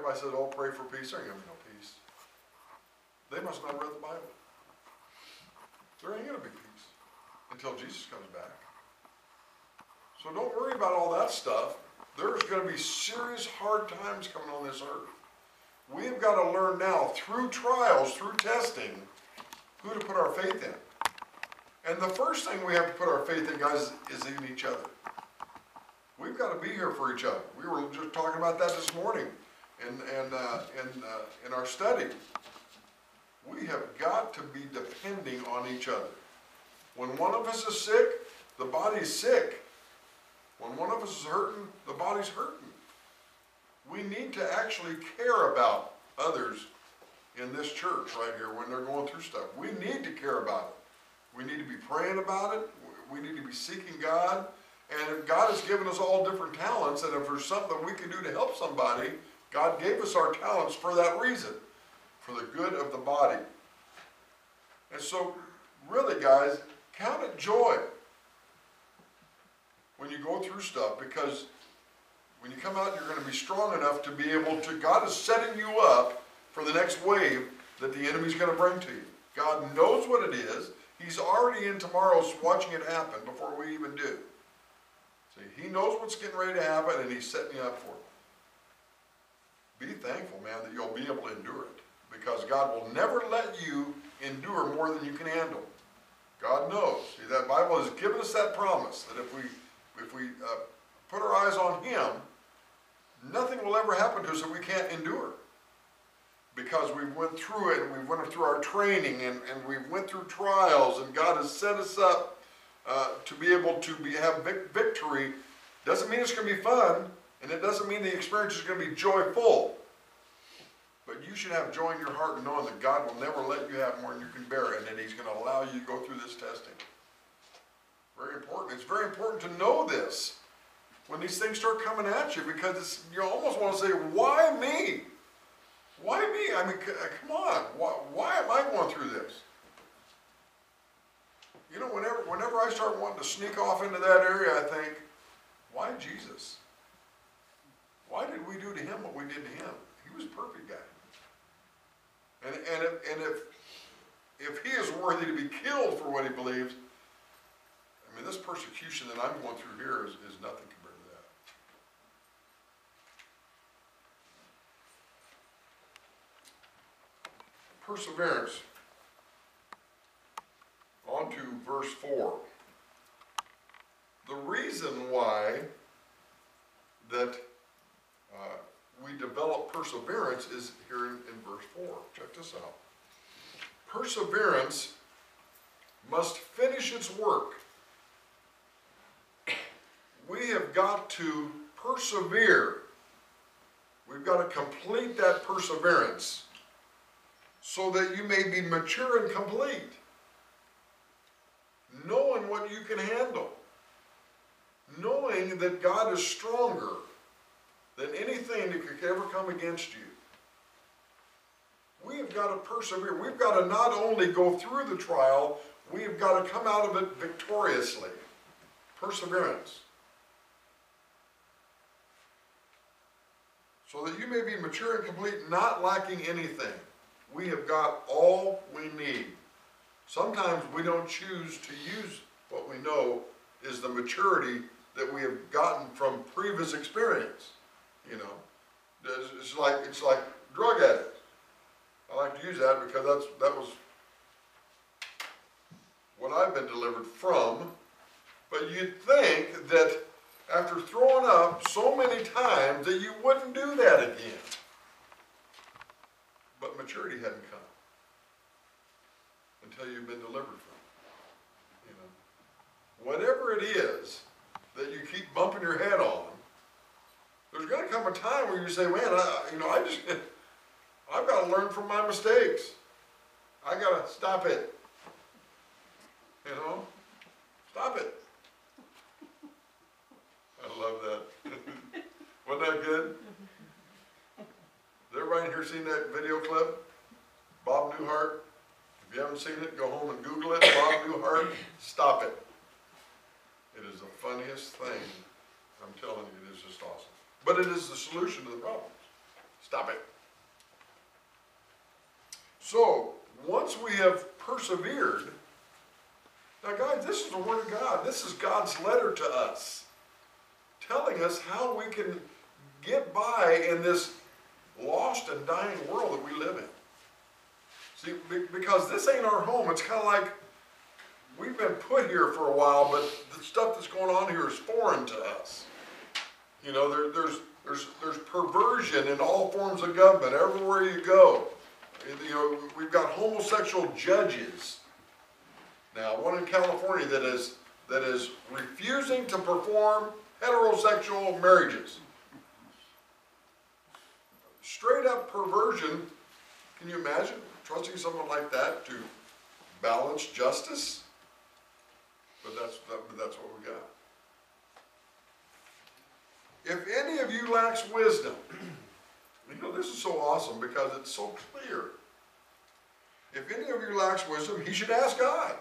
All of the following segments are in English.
I said, oh, pray for peace, there ain't gonna be no peace. They must not have read the Bible. There ain't gonna be peace until Jesus comes back. So don't worry about all that stuff. There's gonna be serious hard times coming on this earth. We've got to learn now, through trials, through testing, who to put our faith in. And the first thing we have to put our faith in, guys, is in each other. We've got to be here for each other. We were just talking about that this morning in our study. We have got to be depending on each other. When one of us is sick, the body's sick. When one of us is hurting, the body's hurting. We need to actually care about others in this church right here when they're going through stuff. We need to care about it. We need to be praying about it. We need to be seeking God. And if God has given us all different talents, and if there's something we can do to help somebody, God gave us our talents for that reason, for the good of the body. And so, really, guys, count it joy when you go through stuff, because when you come out, you're going to be strong enough to be able to, God is setting you up for the next wave that the enemy's going to bring to you. God knows what it is. He's already in tomorrow's watching it happen before we even do. See, he knows what's getting ready to happen, and he's setting you up for it. Be thankful, man, that you'll be able to endure it, because God will never let you endure more than you can handle. God knows. See, that Bible has given us that promise that if we put our eyes on him, nothing will ever happen to us that we can't endure. Because we went through it, and we went through our training, and we went through trials, and God has set us up to be able to have victory. Doesn't mean it's going to be fun, and it doesn't mean the experience is going to be joyful. But you should have joy in your heart in knowing that God will never let you have more than you can bear, and that he's going to allow you to go through this testing. Very important. It's very important to know this when these things start coming at you, because it's, you almost want to say, why me? Why me? I mean, come on. Why am I going through this? You know, whenever I start wanting to sneak off into that area, I think, why Jesus? Why did we do to him what we did to him? He was a perfect guy. And if he is worthy to be killed for what he believes, I mean, this persecution that I'm going through here is nothing compared to that. Perseverance. On to verse 4. The reason why that we develop perseverance is here in verse 4. Check this out. Perseverance must finish its work. We have got to persevere. We've got to complete that perseverance so that you may be mature and complete, knowing what you can handle, knowing that God is stronger than anything that could ever come against you. We have got to persevere. We've got to not only go through the trial, we've got to come out of it victoriously. Perseverance. So that you may be mature and complete, not lacking anything. We have got all we need. Sometimes we don't choose to use what we know is the maturity that we have gotten from previous experience. You know, it's like drug addicts. I like to use that because that was what I've been delivered from. But you'd think that after throwing up so many times that you wouldn't do that again. But maturity hadn't come until you've been delivered from it. You know, whatever it is that you keep bumping your head on, there's going to come a time where you say, man, I've got to learn from my mistakes. I got to stop it. You know, stop it. I love that. Wasn't that good? Has everybody in here seen that video clip? Bob Newhart. If you haven't seen it, go home and Google it. Bob Newhart, stop it. It is the funniest thing. I'm telling you, it is just awesome. But it is the solution to the problems. Stop it. So, once we have persevered, now guys, this is the Word of God. This is God's letter to us, telling us how we can get by in this lost and dying world that we live in. See, because this ain't our home. It's kind of like we've been put here for a while, but the stuff that's going on here is foreign to us. You know, there's perversion in all forms of government everywhere you go. You know, we've got homosexual judges now. One in California that is refusing to perform heterosexual marriages. Straight up perversion. Can you imagine trusting someone like that to balance justice? But that's what we got. If any of you lacks wisdom, you know, this is so awesome because it's so clear. If any of you lacks wisdom, he should ask God,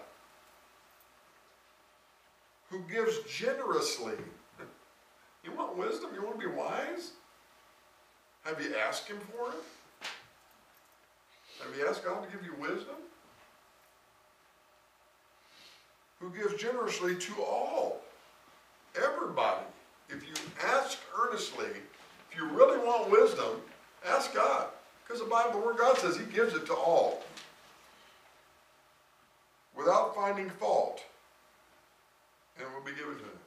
who gives generously. You want wisdom? You want to be wise? Have you asked him for it? Have you asked God to give you wisdom? Who gives generously to all, everybody. If you ask earnestly, if you really want wisdom, ask God. Because the Bible, the Word of God says he gives it to all. Without finding fault. And it will be given to him.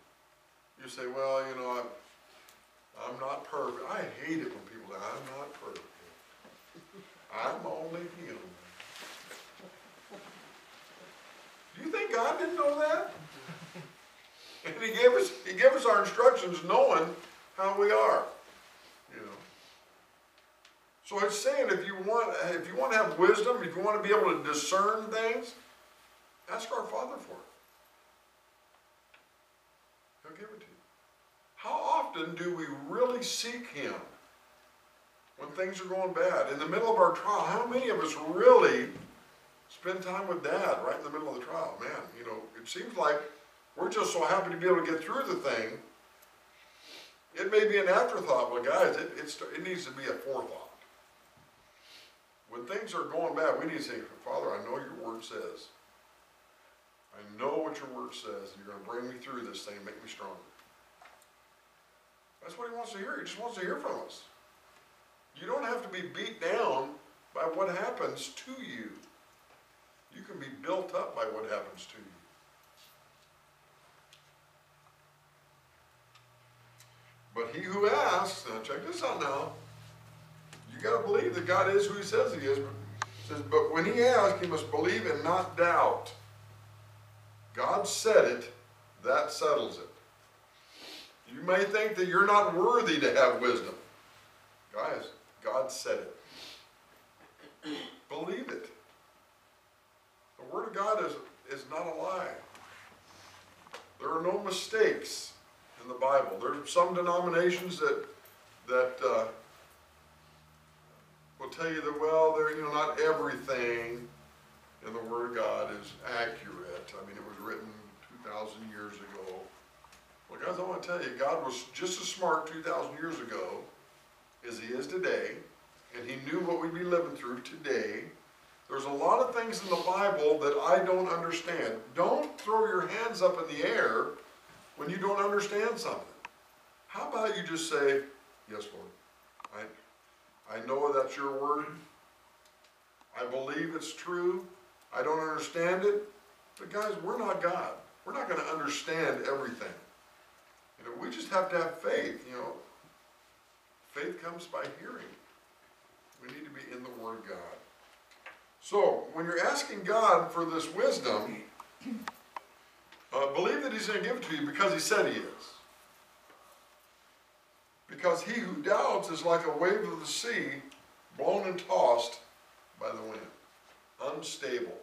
You say, well, you know, I'm not perfect. I hate it when people say, I'm not perfect. I'm only human. Do you think God didn't know that? And he gave us our instructions knowing how we are. You know. So it's saying if you want to have wisdom, if you want to be able to discern things, ask our Father for it. He'll give it to you. How often do we really seek him when things are going bad? In the middle of our trial, how many of us really spend time with Dad right in the middle of the trial? Man, you know, it seems like we're just so happy to be able to get through the thing. It may be an afterthought, but guys, it needs to be a forethought. When things are going bad, we need to say, Father, I know your word says. I know what your word says. You're going to bring me through this thing and make me stronger. That's what he wants to hear. He just wants to hear from us. You don't have to be beat down by what happens to you. You can be built up by what happens to you. But he who asks, now check this out now. You got to believe that God is who he says he is. But it says, but when he asks, he must believe and not doubt. God said it, that settles it. You may think that you're not worthy to have wisdom. Guys, God said it. Believe it. The Word of God is not a lie. There are no mistakes in the Bible. There are some denominations that will tell you that, well, not everything in the Word of God is accurate. I mean, it was written 2,000 years ago. Well, guys, I want to tell you, God was just as smart 2,000 years ago as he is today, and he knew what we'd be living through today. There's a lot of things in the Bible that I don't understand. Don't throw your hands up in the air when you don't understand something. How about you just say, yes, Lord, I know that's your word. I believe it's true. I don't understand it. But guys, we're not God. We're not going to understand everything. You know, we just have to have faith, you know. Faith comes by hearing. We need to be in the Word of God. So, when you're asking God for this wisdom, believe that he's going to give it to you because he said he is. Because he who doubts is like a wave of the sea, blown and tossed by the wind. Unstable.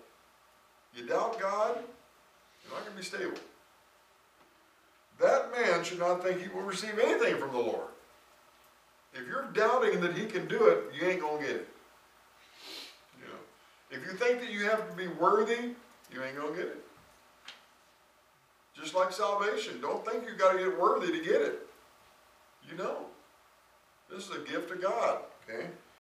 You doubt God, you're not going to be stable. That man should not think he will receive anything from the Lord. If you're doubting that he can do it, you ain't going to get it. You know, if you think that you have to be worthy, you ain't going to get it. Just like salvation. Don't think you got to get worthy to get it. You know. This is a gift of God. Okay?